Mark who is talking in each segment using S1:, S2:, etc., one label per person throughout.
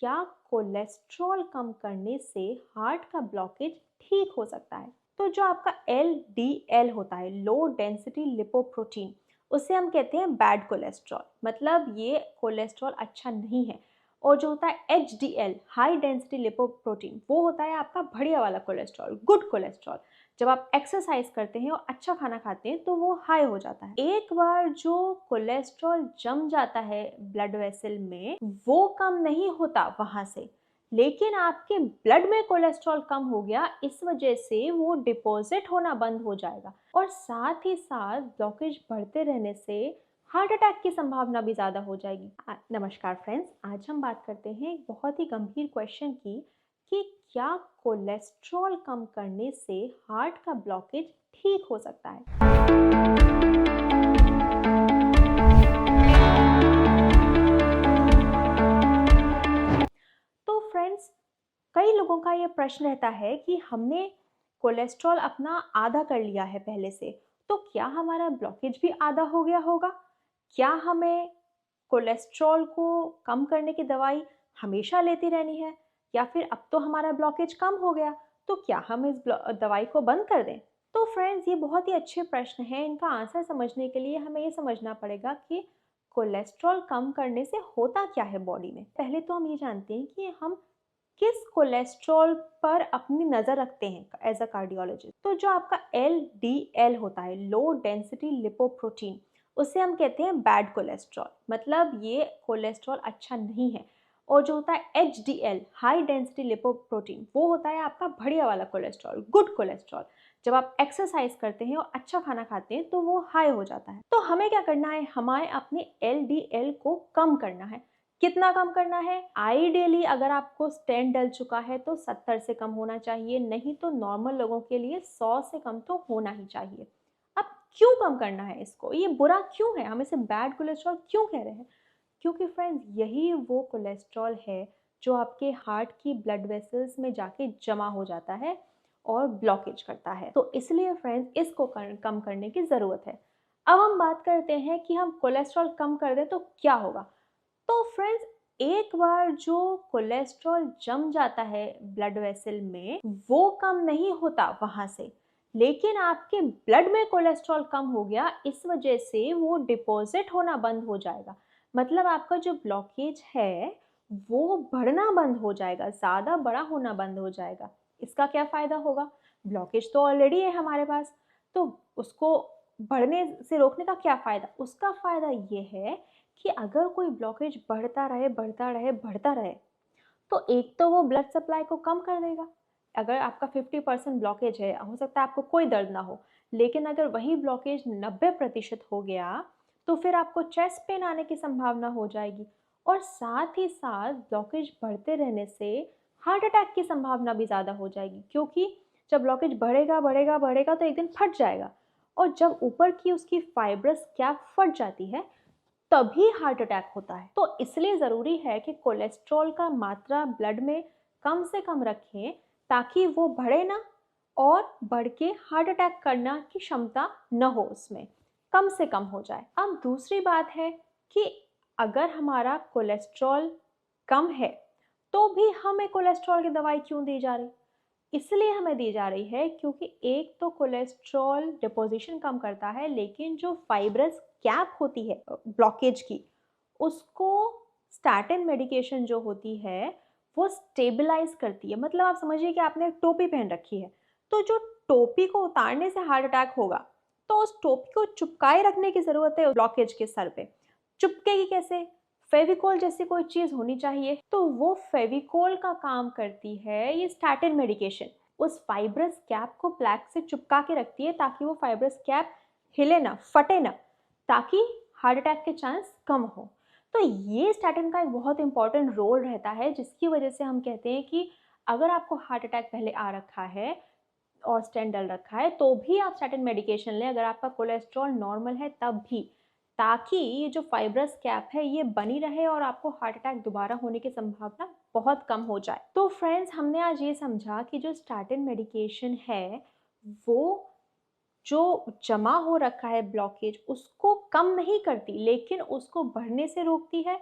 S1: क्या कोलेस्ट्रॉल कम करने से हार्ट का ब्लॉकेज ठीक हो सकता है? तो जो आपका LDL होता है, लो डेंसिटी लिपोप्रोटीन, उसे हम कहते हैं बैड कोलेस्ट्रॉल, मतलब ये कोलेस्ट्रॉल अच्छा नहीं है। और जो होता है HDL, हाई डेंसिटी लिपोप्रोटीन, वो होता है आपका बढ़िया वाला कोलेस्ट्रॉल, गुड कोलेस्ट्रॉल। जब आप एक्सरसाइज करते हैं और अच्छा खाना खाते हैं तो वो हाई हो जाता है। एक बार जो कोलेस्ट्रॉल जम जाता है ब्लड वेसल में, वो कम नहीं होता वहां से, लेकिन आपके ब्लड में कोलेस्ट्रॉल कम हो गया, इस वजह से वो डिपॉजिट होना बंद हो जाएगा और साथ ही साथ ब्लॉकेज बढ़ते रहने से हार्ट अटैक की संभावना भी ज़्यादा हो जाएगी। नमस्कार फ्रेंड्स, आज हम बात करते हैं एक बहुत ही गंभीर क्वेश्चन की कि क्या कोलेस्ट्रॉल कम करने से हार्ट का ब्लॉकेज ठीक हो सकता है। तो फ्रेंड्स, कई लोगों का ये प्रश्न रहता है कि हमने कोलेस्ट्रॉल अपना आधा कर लिया है पहले से, तो क्या हमारा ब्लॉकेज भी आधा हो गया होगा? क्या हमें कोलेस्ट्रॉल को कम करने की दवाई हमेशा लेती रहनी है, या फिर अब तो हमारा ब्लॉकेज कम हो गया तो क्या हम इस दवाई को बंद कर दें? तो फ्रेंड्स, ये बहुत ही अच्छे प्रश्न हैं। इनका आंसर समझने के लिए हमें ये समझना पड़ेगा कि कोलेस्ट्रॉल कम करने से होता क्या है बॉडी में। पहले तो हम ये जानते हैं कि हम किस कोलेस्ट्रॉल पर अपनी नज़र रखते हैं एज अ कार्डियोलॉजिस्ट। तो जो आपका LDL होता है, लो डेंसिटी लिपोप्रोटीन, उसे हम कहते हैं बैड कोलेस्ट्रॉल, मतलब ये कोलेस्ट्रॉल अच्छा नहीं है। और जो होता है HDL, हाई डेंसिटी लिपोप्रोटीन, वो होता है आपका बढ़िया वाला कोलेस्ट्रॉल, गुड कोलेस्ट्रॉल। जब आप एक्सरसाइज करते हैं और अच्छा खाना खाते हैं तो वो हाई हो जाता है। तो हमें क्या करना है? हमें अपने LDL को कम करना है। कितना कम करना है? आइडियली अगर आपको स्टेंट डल चुका है तो 70 से कम होना चाहिए, नहीं तो नॉर्मल लोगों के लिए 100 से कम तो होना ही चाहिए। अब क्यों कम करना है इसको? ये बुरा क्यों है? हम इसे बैड कोलेस्ट्रॉल क्यों कह रहे हैं? क्योंकि फ्रेंड्स, यही वो कोलेस्ट्रॉल है जो आपके हार्ट की ब्लड वेसल्स में जाके जमा हो जाता है और ब्लॉकेज करता है। तो इसलिए फ्रेंड्स, इसको कम करने की ज़रूरत है। अब हम बात करते हैं कि हम कोलेस्ट्रॉल कम कर दें तो क्या होगा। तो फ्रेंड्स, एक बार जो कोलेस्ट्रॉल जम जाता है ब्लड वेसल में, वो कम नहीं होता वहां से, लेकिन आपके ब्लड में कोलेस्ट्रॉल कम हो गया, इस वजह से वो डिपॉजिट होना बंद हो जाएगा। मतलब आपका जो ब्लॉकेज है वो बढ़ना बंद हो जाएगा, ज़्यादा बड़ा होना बंद हो जाएगा। इसका क्या फ़ायदा होगा? ब्लॉकेज तो ऑलरेडी है हमारे पास, तो उसको बढ़ने से रोकने का क्या फ़ायदा? उसका फ़ायदा ये है कि अगर कोई ब्लॉकेज बढ़ता रहे बढ़ता रहे बढ़ता रहे, तो एक तो वो ब्लड सप्लाई को कम कर देगा। अगर आपका 50% ब्लॉकेज है, हो सकता है आपको कोई दर्द ना हो, लेकिन अगर वही ब्लॉकेज 90% हो गया तो फिर आपको चेस्ट पेन आने की संभावना हो जाएगी। और साथ ही साथ ब्लॉकेज बढ़ते रहने से हार्ट अटैक की संभावना भी ज़्यादा हो जाएगी, क्योंकि जब ब्लॉकेज बढ़ेगा बढ़ेगा बढ़ेगा तो एक दिन फट जाएगा। और जब ऊपर की उसकी फाइब्रस कैप फट जाती है तभी हार्ट अटैक होता है। तो इसलिए ज़रूरी है कि कोलेस्ट्रॉल का मात्रा ब्लड में कम से कम रखें, ताकि वो बढ़े ना और बढ़ के हार्ट अटैक करना की क्षमता न हो, उसमें कम से कम हो जाए। अब दूसरी बात है कि अगर हमारा कोलेस्ट्रॉल कम है तो भी हमें कोलेस्ट्रॉल की दवाई क्यों दी जा रही? इसलिए हमें दी जा रही है क्योंकि एक तो कोलेस्ट्रॉल डिपोजिशन कम करता है, लेकिन जो फाइब्रस कैप होती है ब्लॉकेज की, उसको स्टैटिन मेडिकेशन जो होती है वो स्टेबलाइज करती है। मतलब आप समझिए कि आपने एक टोपी पहन रखी है, तो जो टोपी को उतारने से हार्ट अटैक होगा, तो उस टोपी को चिपकाए रखने की ज़रूरत है ब्लॉकेज के सर पे। चिपकेगी कैसे? फेविकोल जैसी कोई चीज़ होनी चाहिए, तो वो फेविकोल का काम करती है ये स्टैटिन मेडिकेशन। उस फाइब्रस कैप को प्लैक से चिपका के रखती है ताकि वो फाइब्रस कैप हिले ना, फटे ना, ताकि हार्ट अटैक के चांस कम हो। तो ये स्टैटिन का एक बहुत इंपॉर्टेंट रोल रहता है, जिसकी वजह से हम कहते हैं कि अगर आपको हार्ट अटैक पहले आ रखा है और स्टेंट डल रखा है तो भी आप स्टैटिन मेडिकेशन लें, अगर आपका कोलेस्ट्रॉल नॉर्मल है तब भी, ताकि ये जो फाइब्रस कैप है ये बनी रहे और आपको हार्ट अटैक दोबारा होने की संभावना बहुत कम हो जाए। तो फ्रेंड्स, हमने आज ये समझा कि जो स्टैटिन मेडिकेशन है वो जो जमा हो रखा है ब्लॉकेज उसको कम नहीं करती, लेकिन उसको बढ़ने से रोकती है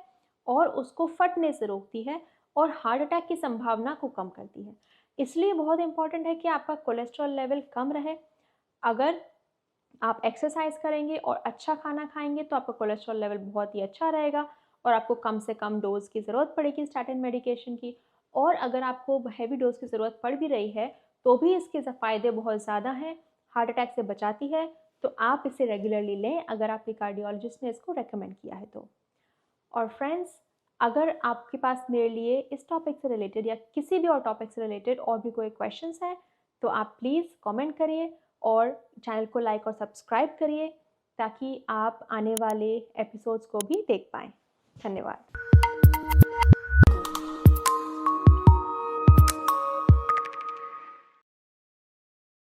S1: और उसको फटने से रोकती है। और हार्ट अटैक की संभावना को कम करती है। इसलिए बहुत इंपॉर्टेंट है कि आपका कोलेस्ट्रॉल लेवल कम रहे। अगर आप एक्सरसाइज करेंगे और अच्छा खाना खाएंगे तो आपका कोलेस्ट्रॉल लेवल बहुत ही अच्छा रहेगा और आपको कम से कम डोज की ज़रूरत पड़ेगी स्टैटिन मेडिकेशन की। और अगर आपको हैवी डोज की ज़रूरत पड़ भी रही है तो भी इसके फ़ायदे बहुत ज़्यादा हैं, हार्ट अटैक से बचाती है। तो आप इसे रेगुलरली लें अगर आपके कार्डियोलॉजिस्ट ने इसको रेकमेंड किया है तो। और फ्रेंड्स, अगर आपके पास मेरे लिए इस टॉपिक से रिलेटेड या किसी भी और टॉपिक से रिलेटेड और भी कोई क्वेश्चंस हैं तो आप प्लीज़ कमेंट करिए और चैनल को लाइक और सब्सक्राइब करिए ताकि आप आने वाले एपिसोड्स को भी देख पाएँ। धन्यवाद।